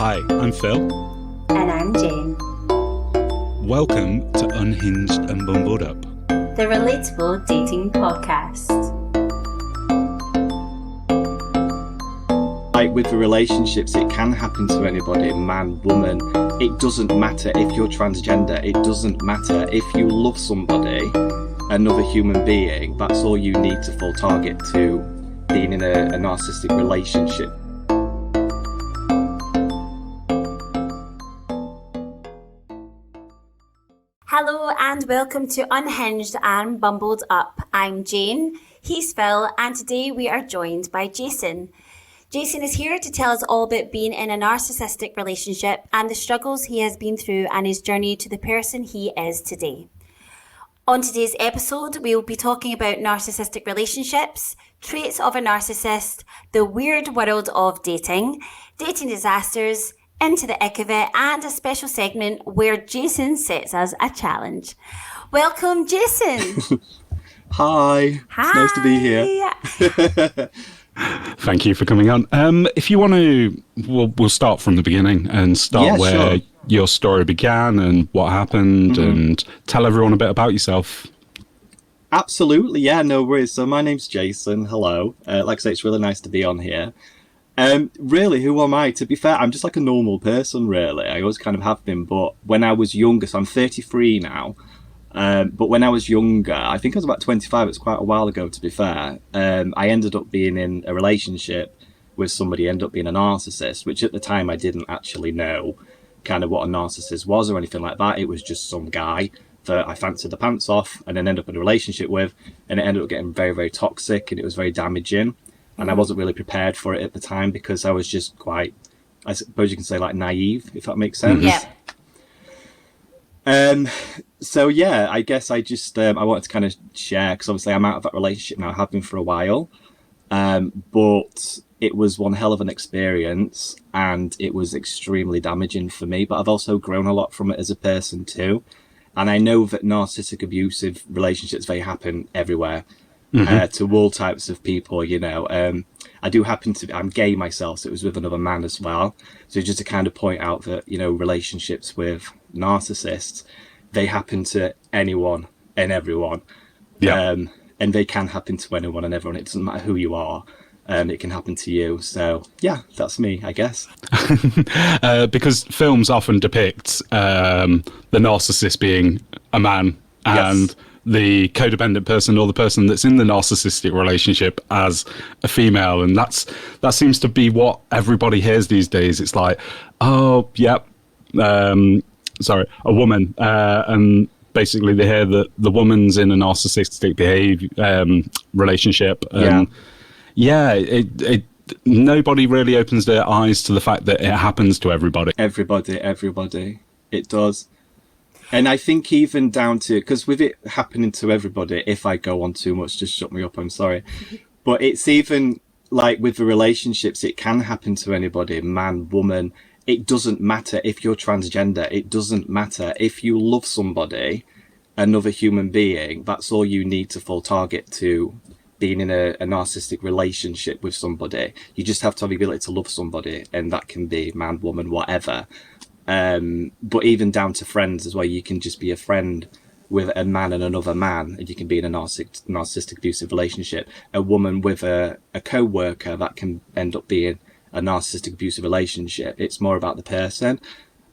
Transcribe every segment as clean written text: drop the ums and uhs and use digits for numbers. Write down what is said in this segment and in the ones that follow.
Hi, I'm Phil. And I'm Jane. Welcome to Unhinged and Bumbled Up, the relatable dating podcast. Like with the relationships, it can happen to anybody, man, woman. It doesn't matter if you're transgender. It doesn't matter if you love somebody, another human being. That's all you need to full target to being in a narcissistic relationship. Hello and welcome to Unhinged and Bumbled Up. I'm Jane, he's Phil, and today we are joined by Jason. Jason is here to tell us all about being in a narcissistic relationship and the struggles he has been through and his journey to the person he is today. On today's episode, we will be talking about narcissistic relationships, traits of a narcissist, the weird world of dating disasters, into the ick of it, and a special segment where Jason sets us a challenge. Welcome, Jason. Hi. Hi. It's nice to be here. Thank you for coming on. If you want to, we'll start from the beginning and start where your story began and what happened, and tell everyone a bit about yourself. Absolutely, yeah, no worries. So my name's Jason. Hello. Like I say, it's really nice to be on here. Really, who am I? To be fair, I'm just like a normal person, really. I always kind of have been, but when I was younger, so I'm 33 now, but when I was younger, I think I was about 25, it's quite a while ago, to be fair, I ended up being in a relationship with somebody, ended up being a narcissist, which at the time I didn't actually know kind of what a narcissist was or anything like that. It was just some guy that I fancied the pants off and then ended up in a relationship with, and it ended up getting very, very toxic, and it was very damaging. And I wasn't really prepared for it at the time because I was just quite, I suppose you can say, like, naive, if that makes sense. Yeah. So yeah, I guess I just I wanted to kind of share, because obviously I'm out of that relationship now. I have been for a while, but it was one hell of an experience, and it was extremely damaging for me. But I've also grown a lot from it as a person too, and I know that narcissistic abusive relationships, they happen everywhere. To all types of people, you know. I do happen to, I'm gay myself, so it was with another man as well. So just to kind of point out that, you know, relationships with narcissists, they happen to anyone and everyone. Yeah. And they can happen to anyone and everyone. It doesn't matter who you are. It can happen to you. So yeah, that's me, I guess. Because films often depict the narcissist being a man and the codependent person or the person that's in the narcissistic relationship as a female, and that seems to be what everybody hears these days. It's like, oh, yep, a woman, and basically they hear that the woman's in a narcissistic relationship. Nobody really opens their eyes to the fact that it happens to everybody. Everybody, it does. And I think even down to, because with it happening to everybody, if I go on too much, just shut me up, I'm sorry. But it's even like with the relationships, it can happen to anybody, man, woman. It doesn't matter if you're transgender. It doesn't matter if you love somebody, another human being. That's all you need to full target to being in a narcissistic relationship with somebody. You just have to have the ability to love somebody, and that can be man, woman, whatever. But even down to friends as well, you can just be a friend with a man and another man, and you can be in a narcissistic abusive relationship. A woman with a co-worker, that can end up being a narcissistic abusive relationship. It's more about the person.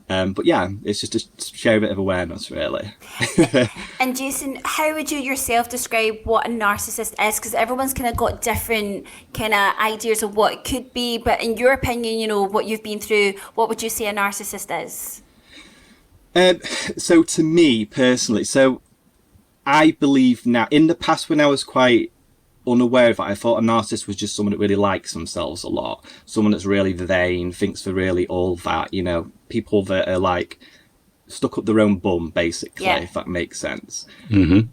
But yeah, it's just to share a bit of awareness, really. And Jason, how would you yourself describe what a narcissist is? Because everyone's kind of got different kind of ideas of what it could be. But in your opinion, you know, what you've been through, what would you say a narcissist is? So to me personally, so I believe now, in the past when I was quite unaware of it, I thought a narcissist was just someone that really likes themselves a lot, someone that's really vain, thinks they're really all that, you know, people that are like stuck up their own bum, basically, if that makes sense.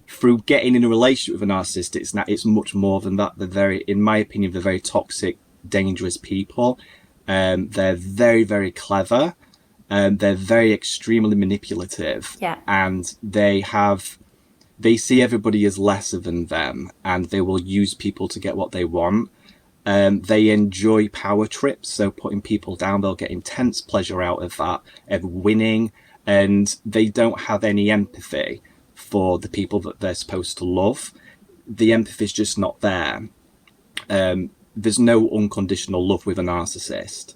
Through getting in a relationship with a narcissist, it's much more than that. They're very, in my opinion, they're very toxic, dangerous people. They're very, very clever, they're very extremely manipulative, and they see everybody as lesser than them, and they will use people to get what they want. They enjoy power trips, so putting people down. They'll get intense pleasure out of that, of winning, and they don't have any empathy for the people that they're supposed to love. The empathy is just not there. There's no unconditional love with a narcissist.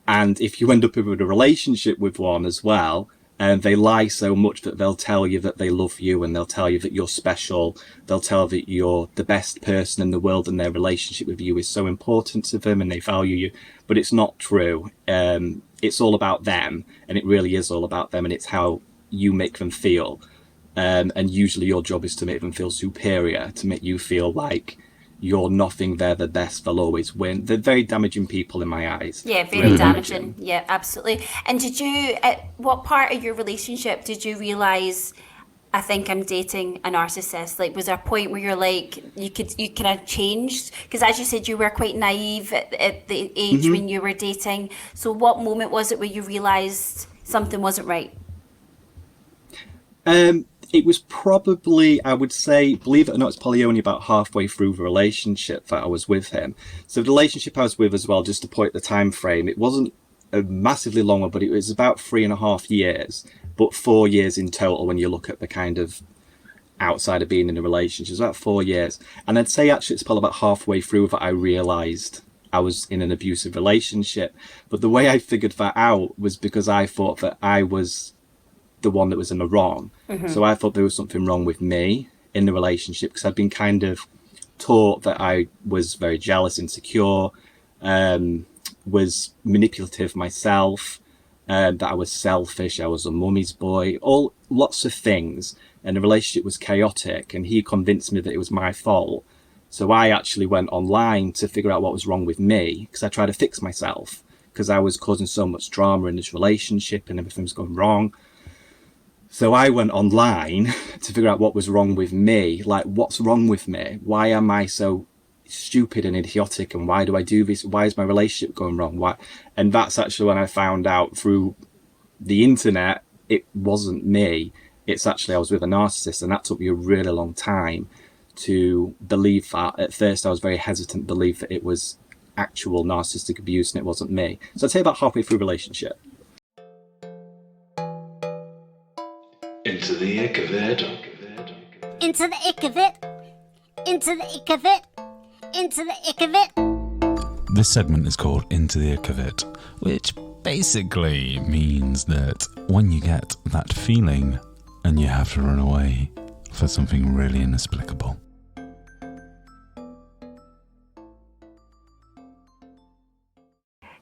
And if you end up with a relationship with one as well, and they lie so much that they'll tell you that they love you, and they'll tell you that you're special. They'll tell you that you're the best person in the world, and their relationship with you is so important to them, and they value you. But it's not true. It's all about them, and it really is all about them, and it's how you make them feel. And usually your job is to make them feel superior, to make you feel like you're nothing, they're the best, they'll always win. They're very damaging people in my eyes. Yeah, very damaging. Yeah, absolutely. And did you, at what part of your relationship did you realise, I think I'm dating a narcissist? Like, was there a point where you're like, you kind of changed? Because as you said, you were quite naive at the age when you were dating. So what moment was it where you realised something wasn't right? It was probably, I would say, believe it or not, it's probably only about halfway through the relationship that I was with him. So the relationship I was with as well, just to point the time frame, it wasn't a massively long one, but it was about 3.5 years, but 4 years in total when you look at the kind of outside of being in a relationship. It's about 4 years. And I'd say actually it's probably about halfway through that I realised I was in an abusive relationship. But the way I figured that out was because I thought that I was the one that was in the wrong. So I thought there was something wrong with me in the relationship, because I'd been kind of taught that I was very jealous, insecure, was manipulative myself, that I was selfish, I was a mummy's boy, lots of things, and the relationship was chaotic, and he convinced me that it was my fault. So I actually went online to figure out what was wrong with me, because I tried to fix myself, because I was causing so much drama in this relationship and everything was going wrong. So I went online to figure out what was wrong with me. Like, what's wrong with me? Why am I so stupid and idiotic? And why do I do this? Why is my relationship going wrong? Why? And that's actually when I found out through the internet, it wasn't me. It's actually I was with a narcissist. And that took me a really long time to believe that. At first, I was very hesitant to believe that it was actual narcissistic abuse and it wasn't me. So I'd say about halfway through relationship. Into the ick of it. Into the ick of it. Into the ick of it. Into the ick of it. This segment is called Into the Ick of It, which basically means that when you get that feeling and you have to run away for something really inexplicable.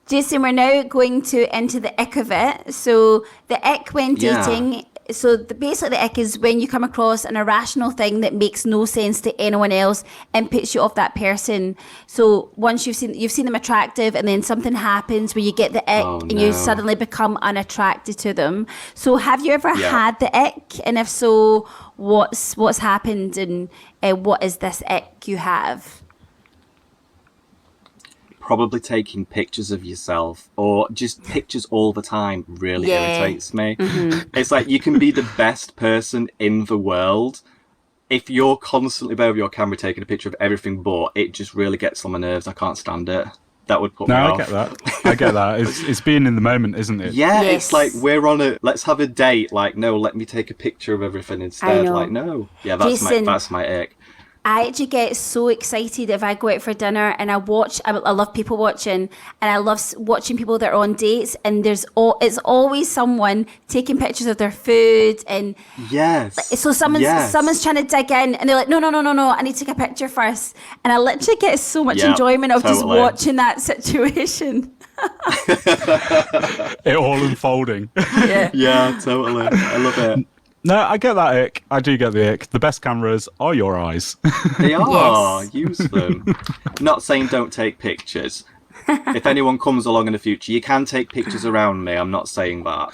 Jason, we're now going to into the ick of it. So the ick when dating, basically the ick is when you come across an irrational thing that makes no sense to anyone else and puts you off that person. So once you've seen them attractive, and then something happens where you get the ick and you suddenly become unattracted to them. So have you ever had the ick? And if so, what's happened, and what is this ick you have? Probably taking pictures of yourself, or just pictures all the time, really irritates me. It's like, you can be the best person in the world. If you're constantly there with your camera taking a picture of everything, but it just really gets on my nerves. I can't stand it. That would put me off. I get that. It's being in the moment, isn't it? Yeah, yes. It's like, let's have a date. Like, no, let me take a picture of everything instead. Like, no. Yeah, that's my ick. I actually get so excited if I go out for dinner and I love people watching, and I love watching people that are on dates, and it's always someone taking pictures of their food, and so someone's trying to dig in, and they're like, no, I need to take a picture first, and I literally get so much enjoyment of just watching that situation. It all unfolding. Yeah, totally. I love it. No, I get that ick. I do get the ick. The best cameras are your eyes. They are. Yes. Use them. Not saying don't take pictures. If anyone comes along in the future, you can take pictures around me. I'm not saying that.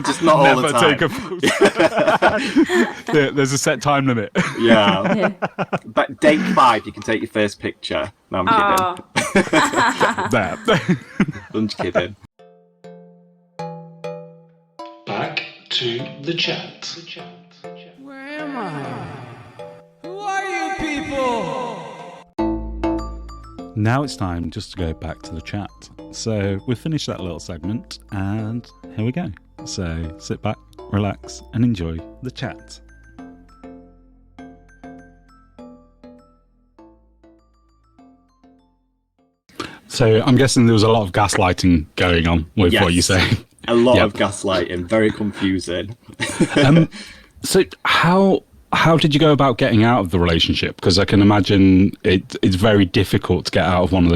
Just not all the time. Take a photo. There's a set time limit. Yeah. But date 5, you can take your first picture. No, I'm kidding. I'm just kidding. Back to the chat. Where am I? Who are you people? Now it's time just to go back to the chat. So we've finished that little segment and here we go. So sit back, relax and enjoy the chat. So I'm guessing there was a lot of gaslighting going on with what you say. A lot of gaslighting, very confusing. So how did you go about getting out of the relationship? Because I can imagine it's very difficult to get out of one of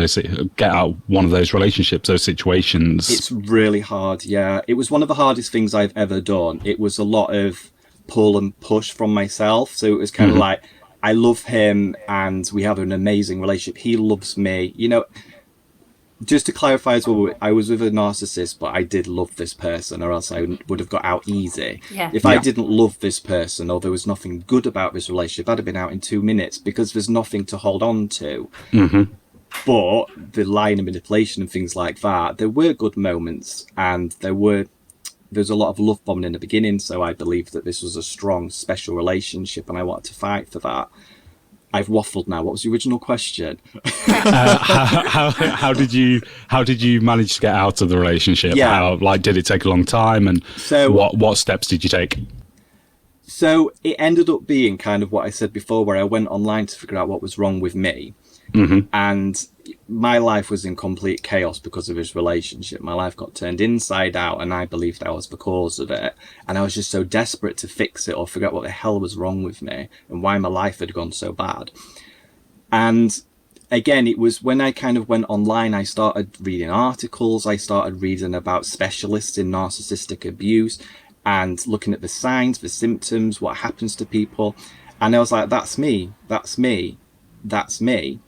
those relationships, those situations. It's really hard, yeah. It was one of the hardest things I've ever done. It was a lot of pull and push from myself. So it was kind of like, I love him and we have an amazing relationship. He loves me. You know, just to clarify as well, I was with a narcissist, but I did love this person, or else I would have got out easy. Yeah. If I didn't love this person, or there was nothing good about this relationship, I'd have been out in 2 minutes, because there's nothing to hold on to. Mm-hmm. But the lying and manipulation and things like that, there were good moments, and there's a lot of love bombing in the beginning. So I believed that this was a strong, special relationship, and I wanted to fight for that. I've waffled now. What was the original question? How did you manage to get out of the relationship? Yeah. Did it take a long time? And so what steps did you take? So it ended up being kind of what I said before, where I went online to figure out what was wrong with me. Mm-hmm. And my life was in complete chaos because of his relationship. My life got turned inside out, and I believed I was the cause of it. And I was just so desperate to fix it or figure out what the hell was wrong with me and why my life had gone so bad. And again, it was when I kind of went online, I started reading articles. I started reading about specialists in narcissistic abuse and looking at the signs, the symptoms, what happens to people. And I was like, that's me, that's me, that's me.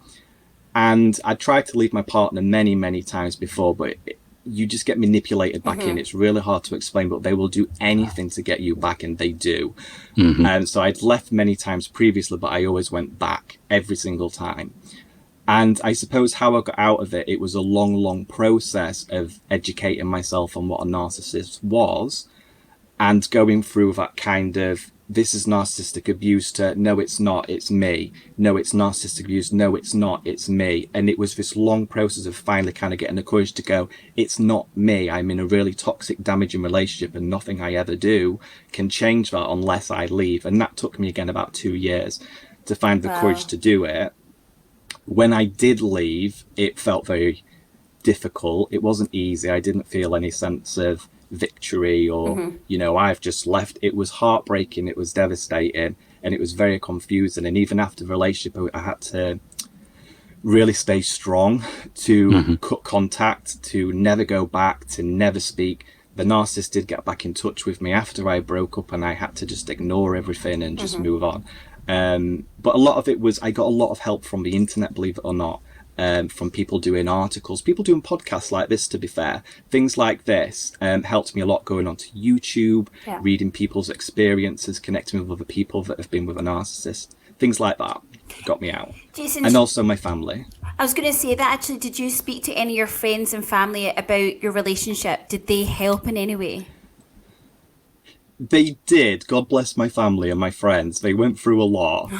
And I tried to leave my partner many, many times before, but you just get manipulated back in. It's really hard to explain, but they will do anything to get you back, and they do. And so I'd left many times previously, but I always went back every single time. And I suppose how I got out of it, it was a long, long process of educating myself on what a narcissist was, and going through that kind of, this is narcissistic abuse, to no, it's not, it's me. No, it's narcissistic abuse. No, it's not, it's me. And it was this long process of finally kind of getting the courage to go, it's not me. I'm in a really toxic, damaging relationship, and nothing I ever do can change that unless I leave. And that took me again about 2 years to find the courage to do it. When I did leave, it felt very difficult. It wasn't easy. I didn't feel any sense of victory or you know, I've just left. It was heartbreaking, it was devastating, and it was very confusing. And even after the relationship, I had to really stay strong to cut contact, to never go back, to never speak. The narcissist did get back in touch with me after I broke up, and I had to just ignore everything and just move on. But a lot of it was, I got a lot of help from the internet, believe it or not. From people doing articles, people doing podcasts like this, to be fair. Things like this helped me a lot, going onto YouTube, reading people's experiences, connecting with other people that have been with a narcissist. Things like that got me out. Jason, and also my family. I was going to say that actually, did you speak to any of your friends and family about your relationship? Did they help in any way? They did. God bless my family and my friends. They went through a lot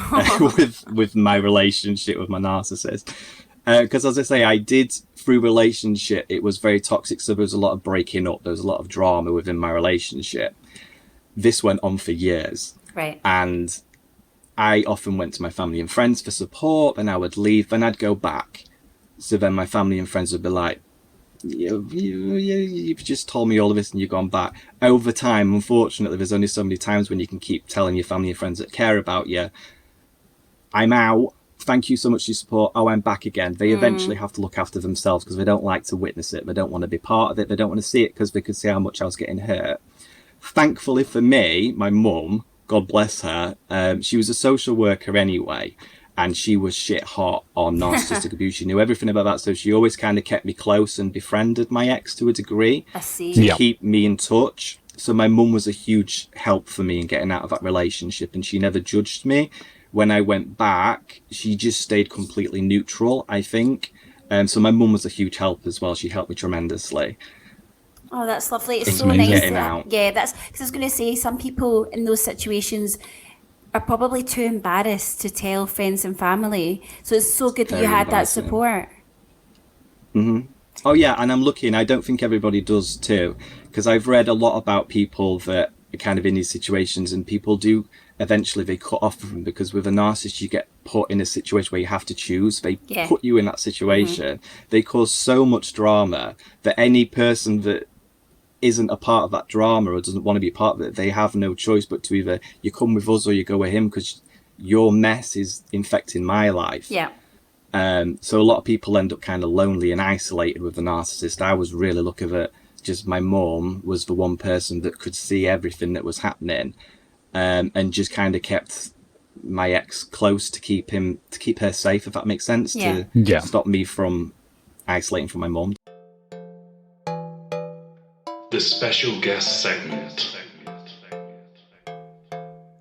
with my relationship with my narcissist. Because as I say, I did, through relationship, it was very toxic. So there was a lot of breaking up. There was a lot of drama within my relationship. This went on for years. Right. And I often went to my family and friends for support, and I would leave, and I'd go back. So then my family and friends would be like, you've just told me all of this and you've gone back. Over time, unfortunately, there's only so many times when you can keep telling your family and friends that care about you, I'm out. Thank you so much for your support. Oh, I'm back again. They eventually have to look after themselves because they don't like to witness it. They don't want to be part of it. They don't want to see it because they could see how much I was getting hurt. Thankfully for me, my mum, God bless her, she was a social worker anyway, and she was shit hot on narcissistic abuse. She knew everything about that, so she always kind of kept me close and befriended my ex to a degree. I see. To keep me in touch. So my mum was a huge help for me in getting out of that relationship, and she never judged me. When I went back, she just stayed completely neutral, I think. So my mum was a huge help as well. She helped me tremendously. Oh, that's lovely. It's so amazing. nice. Getting out. Yeah, that's because I was going to say, some people in those situations are probably too embarrassed to tell friends and family. So it's so good that you Very had that embarrassing. support. Oh yeah, and I'm lucky, and I don't think everybody does too, because I've read a lot about people that are kind of in these situations, and people do eventually they cut off from them, because with a narcissist you get put in a situation where you have to choose. They put you in that situation. They cause so much drama that any person that isn't a part of that drama or doesn't want to be a part of it, they have no choice but to either you come with us or you go with him, because your mess is infecting my life. Yeah. So a lot of people end up kind of lonely and isolated with the narcissist. I was really lucky that just my mum was the one person that could see everything that was happening, and just kind of kept my ex close to keep her safe, if that makes sense. To stop me from isolating from my mum. The special guest segment.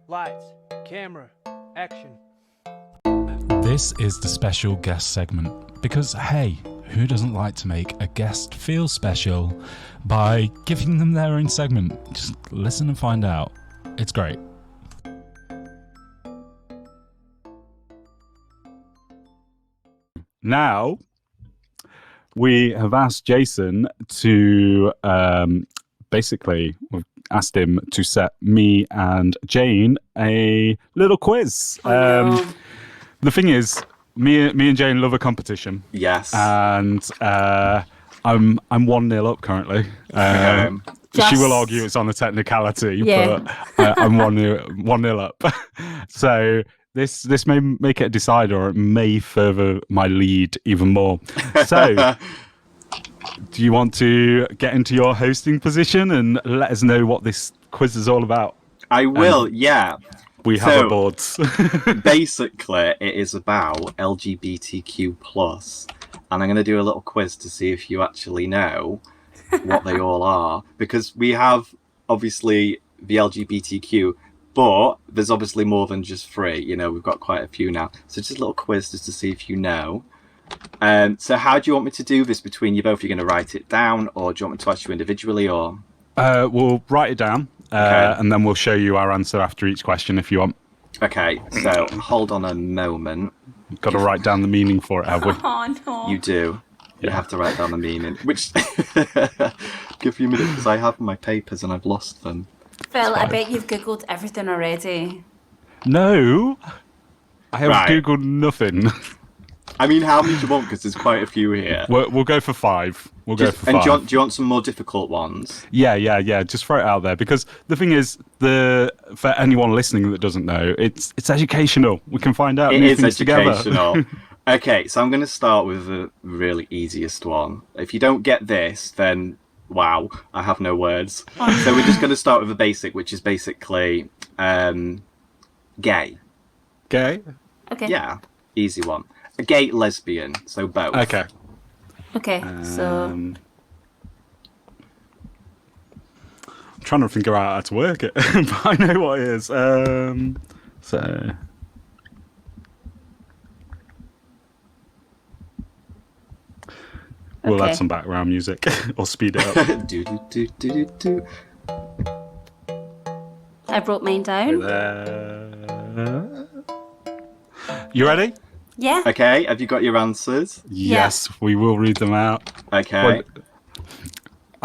Lights, camera, action. This is the special guest segment because, hey, who doesn't like to make a guest feel special by giving them their own segment? Just listen and find out. It's great. Now, we have asked Jason to basically, we've asked him to set me and Jane a little quiz. The thing is, me and Jane love a competition. Yes. And I'm 1-0 up currently. She will argue it's on a technicality, but I'm 1-0 up. So this may make it a decider, or it may further my lead even more. So, do you want to get into your hosting position and let us know what this quiz is all about? I will, yeah. We have a board. Basically, it is about LGBTQ+, and I'm going to do a little quiz to see if you actually know what they all are, because we have, obviously, the LGBTQ, but there's obviously more than just 3. You know, we've got quite a few now. So just a little quiz just to see if you know. So how do you want me to do this between you both? You're going to write it down, or do you want me to ask you individually, or...? We'll write it down, and then we'll show you our answer after each question if you want. Okay, so hold on a moment. You've got to write down the meaning for it, have we? Oh, no. You do. You have to write down the meaning, which... Give me a minute, because I have my papers and I've lost them. Phil, I bet you've Googled everything already. No, I have Googled nothing. I mean, how many do you want? Because there's quite a few here. We'll go for 5. We'll go for 5. And do you want some more difficult ones? Yeah. Just throw it out there, because the thing is, for anyone listening that doesn't know, it's educational. We can find out new things educational. together. Okay, so I'm going to start with the really easiest one. If you don't get this, then wow, I have no words. So we're just going to start with the basic, which is basically gay. Gay? Okay. Yeah, easy one. A gay lesbian, so both. Okay, so... I'm trying to figure out how to work it, but I know what it is. So... We'll add some background music, or speed it up. do, do, do, do, do, do. I wrote mine down. You ready? Yeah. Okay, have you got your answers? Yes, we will read them out. Okay.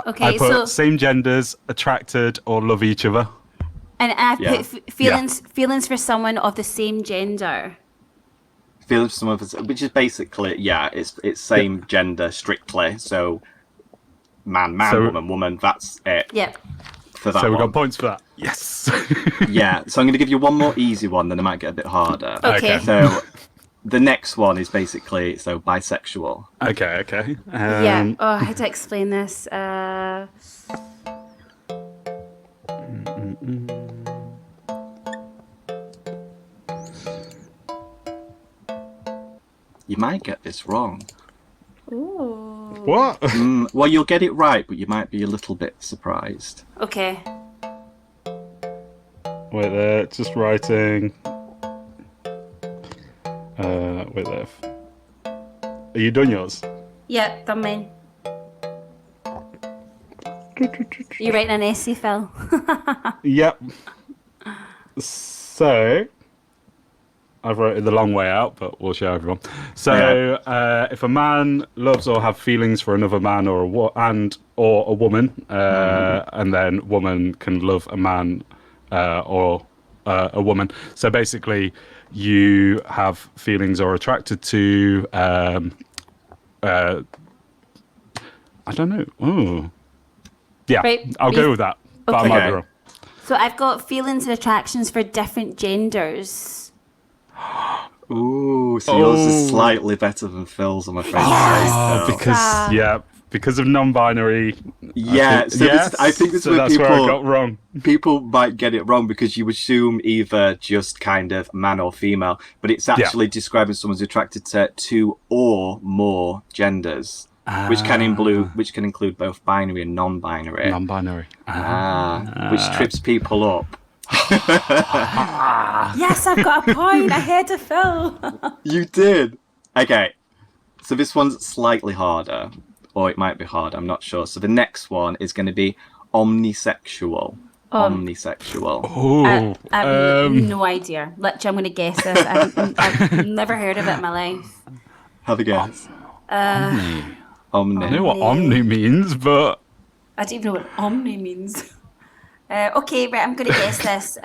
Okay, I put so... same genders, attracted, or love each other. And I put feelings for someone of the same gender. Feelings for someone, which is basically, it's same gender strictly. So man, woman, that's it. Yeah. For that So we one. got points for that. Yes. Yeah, so I'm going to give you one more easy one, then it might get a bit harder. Okay. So the next one is basically, bisexual. Okay. Yeah. Oh, I had to explain this. You might get this wrong. Ooh. What? Well, you'll get it right, but you might be a little bit surprised. Okay. Wait there, just writing. Wait there. Are you done yours? Yeah, done mine. You writing an essay, Phil? Yep. So, I've wrote it the long way out, but we'll show everyone. So, if a man loves or have feelings for another man or a woman, and then woman can love a man or a woman. So basically, you have feelings or attracted to. I don't know. Oh, yeah. Right, I'll go with that. But I might be wrong. So I've got feelings and attractions for different genders. Ooh, so yours is slightly better than Phil's, I'm afraid. Because of non-binary. Yeah, I think this is where that's where I got wrong. People might get it wrong because you assume either just kind of man or female, but it's actually describing someone's attracted to two or more genders, which can include both binary and non-binary. Non-binary. Which trips people up. Yes, I've got a point ahead of Phil. You did. Okay, so this one's slightly harder. Or it might be hard, I'm not sure. So the next one is going to be omnisexual. Omnisexual. Oh, I have no idea. Literally, I'm going to guess this. I've never heard of it in my life. Have a guess. Omni. I know what omni means, but... I don't even know what omni means. Okay, right, I'm going to guess this.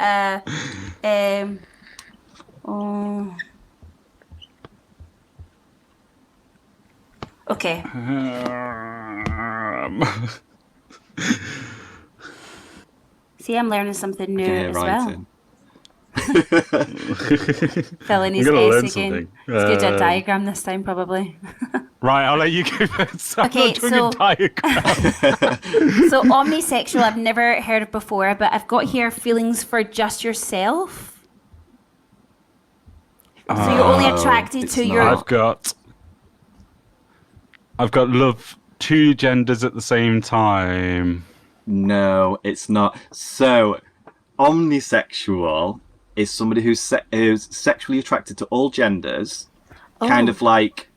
Okay. See, I'm learning something new as well. Fill in his face again. Let's go to a diagram this time, probably. Right, I'll let you go first. Okay, so... So omnisexual, I've never heard of before, but I've got here feelings for just yourself. So you're only attracted to your... I've got love two genders at the same time. No, it's not. So, omnisexual is somebody who's sexually attracted to all genders, kind of like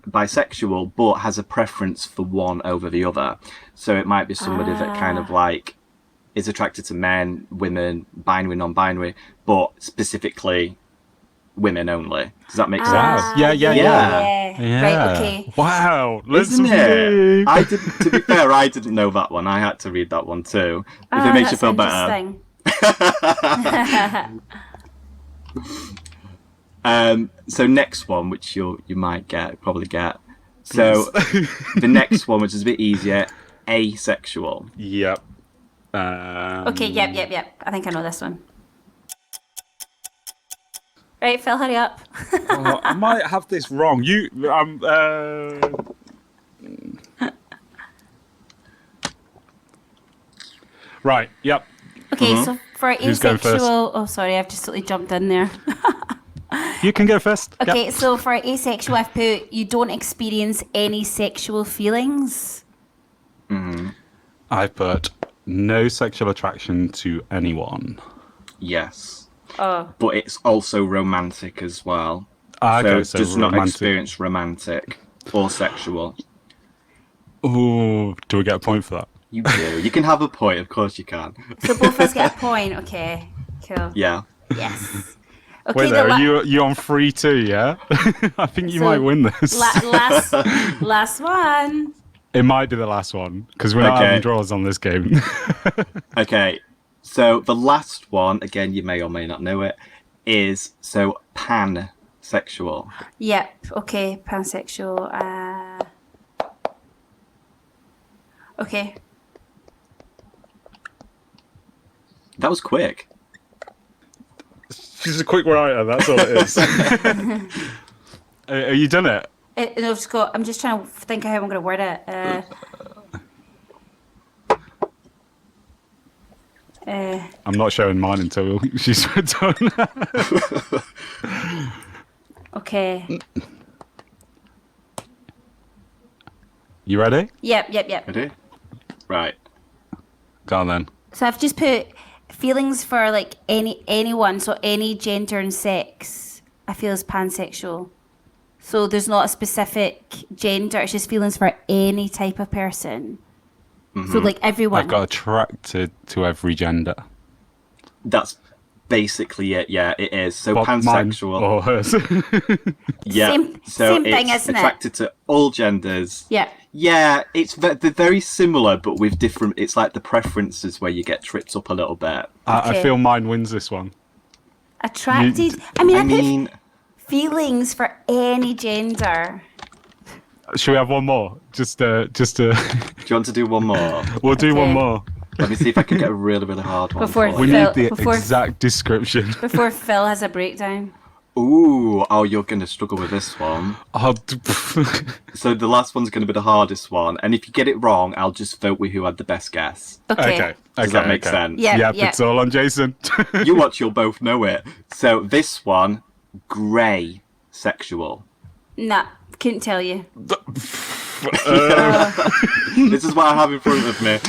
bisexual, but has a preference for one over the other. So it might be somebody that kind of like is attracted to men, women, binary, non-binary, but specifically women only. Does that make sense? Yeah. Right, okay. Wow. Isn't it? To be fair, I didn't know that one. I had to read that one too. If it makes you feel better. So next one, which you might probably get. So the next one, which is a bit easier, asexual. Yep. Okay, yep. I think I know this one. Right, Phil, hurry up. I might have this wrong. Right, yep. Okay, so for asexual... Oh, sorry, I've just totally jumped in there. You can go first. Okay, so for asexual, I've put, you don't experience any sexual feelings. Mm-hmm. I've put, no sexual attraction to anyone. Yes. Oh. But it's also romantic as well. So does not experience romantic or sexual. Ooh, do we get a point for that? You do. You can have a point, of course you can. So both of us get a point. Okay, cool. Yeah. Yes. Okay, Wait there, are you on 3-2, yeah? I think you might win this. Last one. It might be the last one, because we're not having draws on this game. Okay. So the last one, again, you may or may not know it, is pansexual. Yep. Okay. Pansexual. Okay. That was quick. She's a quick writer. That's all it is. Are you done it? No, Scott. I'm just trying to think of how I'm going to word it. I'm not showing mine until she's done. Okay. You ready? Yep. Ready? Right. Go on then. So I've just put feelings for like anyone, so any gender and sex, I feel is pansexual. So there's not a specific gender, it's just feelings for any type of person. Mm-hmm. So like everyone. I've got attracted to every gender. That's basically it. Yeah, it is. So But mine pansexual. or hers. Yeah. Same- so same thing, it's isn't it? attracted to all genders. Yeah. Yeah, they're very similar, but with different. It's like the preferences where you get tripped up a little bit. I Okay. feel mine wins this one. Attracted. I mean, I I put mean, feelings for any gender. Should we have one more? Just to. do you want to do one more? We'll do one Okay. more. Let me see if I can get a really, really hard one. Before for We you. Phil- need the before- exact description. Before Phil has a breakdown. Ooh, oh, you're going to struggle with this one. Oh, So the last one's going to be the hardest one, and if you get it wrong, I'll just vote with who had the best guess. Okay. okay. Does that make sense? Yeah. Yep, it's all on Jason. You watch, you'll both know it. So this one, grey sexual. Nah, couldn't tell you. This is what I have in front of me.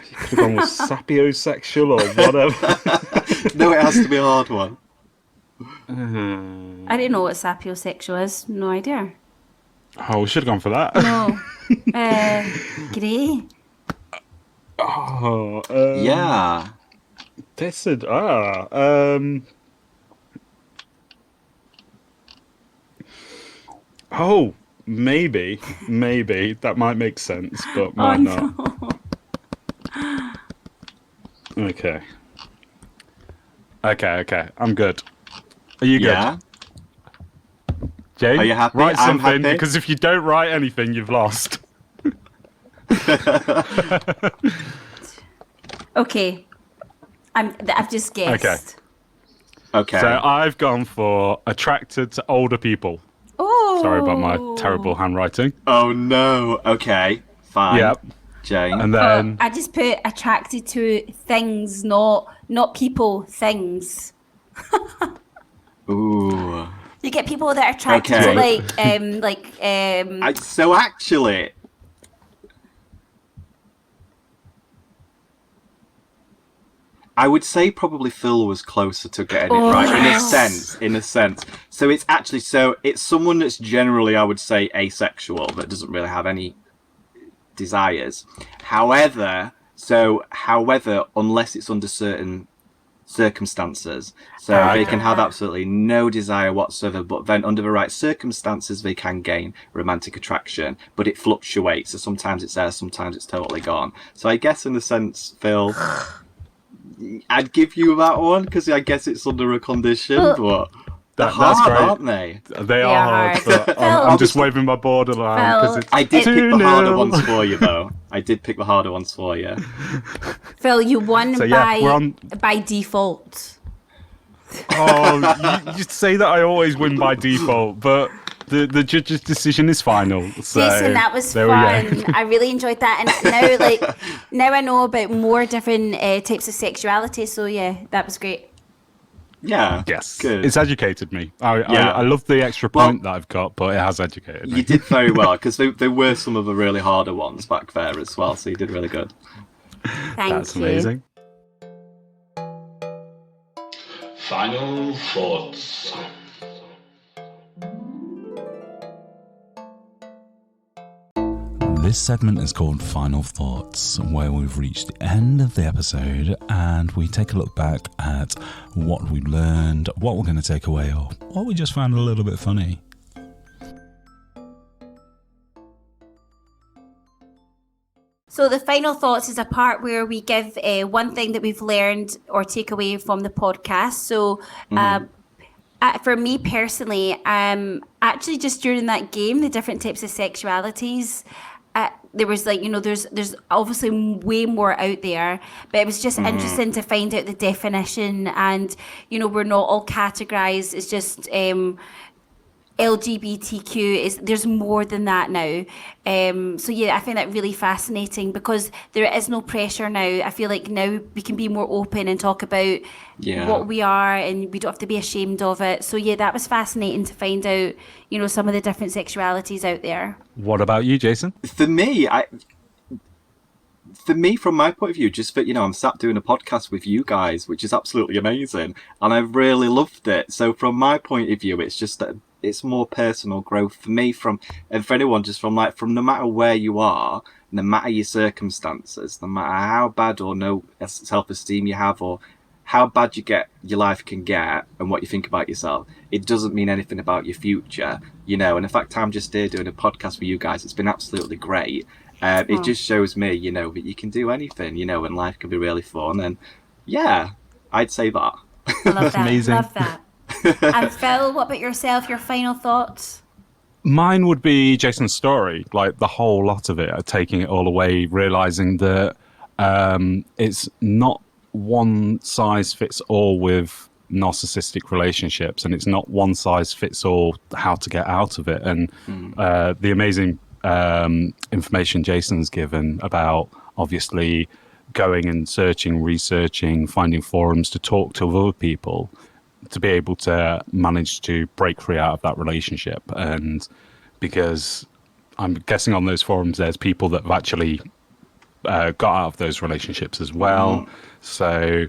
You could have gone with sapiosexual or whatever. No, it has to be a hard one. I didn't know what sapiosexual is. No idea. Oh, we should have gone for that. No. Grey. Oh, Yeah. this is Oh, maybe that might make sense, but might not. Okay. I'm good. Are you good? Yeah. Jane, Are you happy? write I'm something, happy. because if you don't write anything, you've lost. Okay. I've just guessed. Okay. So I've gone for attracted to older people. Oh. Sorry about my terrible handwriting. Oh no. Okay. Fine. Yep. Jane. And then I just put attracted to things, not people, things. Ooh. You get people that are attracted Okay. to So actually, I would say probably Phil was closer to getting it right in a sense. So it's actually it's someone that's generally, I would say, asexual, that doesn't really have any desires. However, unless it's under certain circumstances, so they can have absolutely no desire whatsoever, but then under the right circumstances they can gain romantic attraction, but it fluctuates. So sometimes it's there, sometimes it's totally gone. So I guess in a sense, Phil, I'd give you that one because I guess it's under a condition, but they're that's hard, great. aren't they? they are hard. But I'm just waving my borderline because it's I did pick the 2-0. harder ones for you, though. I did pick the harder ones for you. Phil, you won So, yeah, we're on- by default. Oh, you say that I always win by default, but the judge's decision is final. So Jason, that was there fun. we go. I really enjoyed that, and now I know about more different types of sexuality. So yeah, that was great. Yeah. Yes, Good. it's educated me. I Yeah. love the extra point that I've got, but it has educated me. You did very well because there were some of the really harder ones back there as well. So you did really good. Thank That's you. amazing. Final thoughts. This segment is called Final Thoughts, where we've reached the end of the episode and we take a look back at what we learned, what we're going to take away, or what we just found a little bit funny. So the final thoughts is a part where we give one thing that we've learned or take away from the podcast. So for me personally, actually just during that game, the different types of sexualities, there was there's obviously way more out there, but it was just interesting to find out the definition, and we're not all categorized. It's just LGBTQ there's more than that now. So yeah, I find that really fascinating because there is no pressure now. I feel like now we can be more open and talk about what we are, and we don't have to be ashamed of it. So yeah, that was fascinating to find out, some of the different sexualities out there. What about you, Jason? For me, from my point of view, just that, I'm sat doing a podcast with you guys, which is absolutely amazing. And I've really loved it. So from my point of view, it's just that it's more personal growth for me and for anyone, just from no matter where you are, no matter your circumstances, no matter how bad or no self-esteem you have, or how bad your life can get and what you think about yourself, it doesn't mean anything about your future, you know. And in fact, I'm just here doing a podcast with you guys. It's been absolutely great. It just shows me, you know, that you can do anything, you know, and life can be really fun. And yeah, I'd say that. I love that. Amazing. Love that. And Phil, what about yourself? Your final thoughts? Mine would be Jason's story, like the whole lot of it, taking it all away, realizing that it's not one size fits all with narcissistic relationships, and it's not one size fits all how to get out of it. And the amazing information Jason's given about obviously going and searching, researching, finding forums to talk to other people to be able to manage to break free out of that relationship. And because I'm guessing on those forums there's people that have actually got out of those relationships as well. So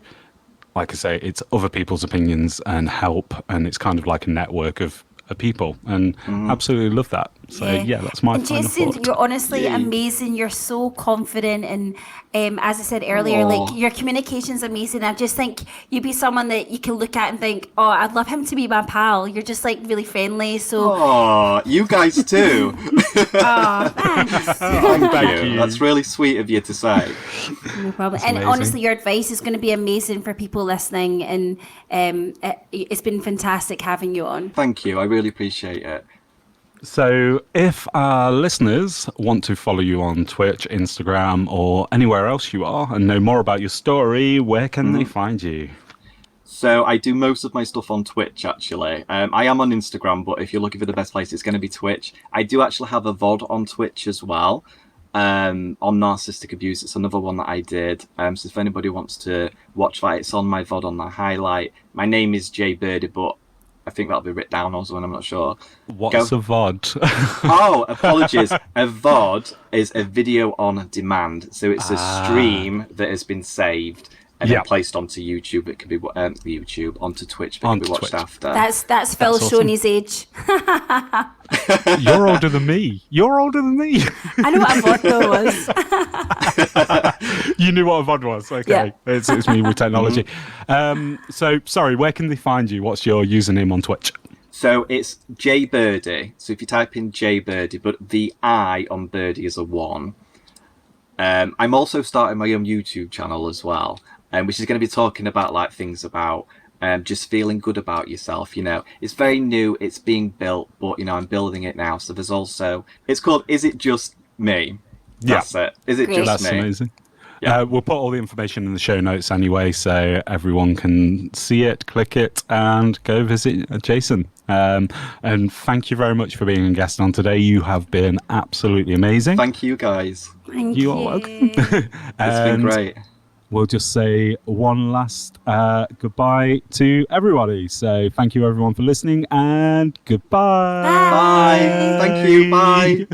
like I say, it's other people's opinions and help, and it's kind of like a network of people, and absolutely love that. So yeah, that's my final Jason, thought. you're honestly amazing. You're so confident, and as I said earlier, like your communication's amazing. I just think you'd be someone that you can look at and think, oh, I'd love him to be my pal. You're just like really friendly. So Oh, you guys too. oh, thanks. Thank you. That's really sweet of you to say. No problem. And amazing. honestly, your advice is going to be amazing for people listening, and it's been fantastic having you on. Thank you. I really appreciate it. So if our listeners want to follow you on Twitch, Instagram, or anywhere else you are and know more about your story, where can they find you? So I do most of my stuff on Twitch, actually. I am on Instagram, but if you're looking for the best place, it's going to be Twitch. I do actually have a VOD on Twitch as well, on narcissistic abuse. It's another one that I did. So if anybody wants to watch that, it's on my VOD on the highlight. My name is Jason Birdie, but I think that'll be written down also, and I'm not sure. What's a VOD? Oh, apologies. A VOD is a video on demand. So it's a stream that has been saved and then placed onto YouTube. It can be YouTube, onto Twitch, but it can be watched after. That's Phil awesome. showing his age. You're older than me. You're older than me. I know what a vodka was. You knew what a VOD was. Okay. Yeah. It's me with technology. So, sorry, where can they find you? What's your username on Twitch? So it's J Birdie. So if you type in J Birdie, but the I on Birdie is a 1. I'm also starting my own YouTube channel as well, which is going to be talking about like things about just feeling good about yourself. You know, it's very new, it's being built, but you know, I'm building it now. So there's also, it's called Is It Just Me? That's it. Is it Great. just That's me? amazing. Yeah. We'll put all the information in the show notes anyway, so everyone can see it, click it, and go visit Jason. And thank you very much for being a guest on today. You have been absolutely amazing. Thank you guys. Thank You are welcome. It's been great. We'll just say one last goodbye to everybody. So thank you everyone for listening, and goodbye. Bye. Thank you. Bye.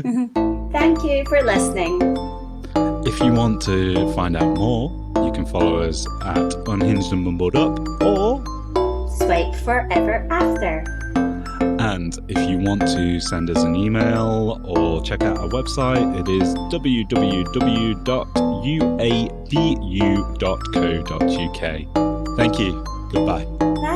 Thank you for listening. If you want to find out more, you can follow us at Unhinged and Mumbled Up, or Swipe forever after. and if you want to send us an email or check out our website, it is www.uadu.co.uk. Thank you. Goodbye. Bye.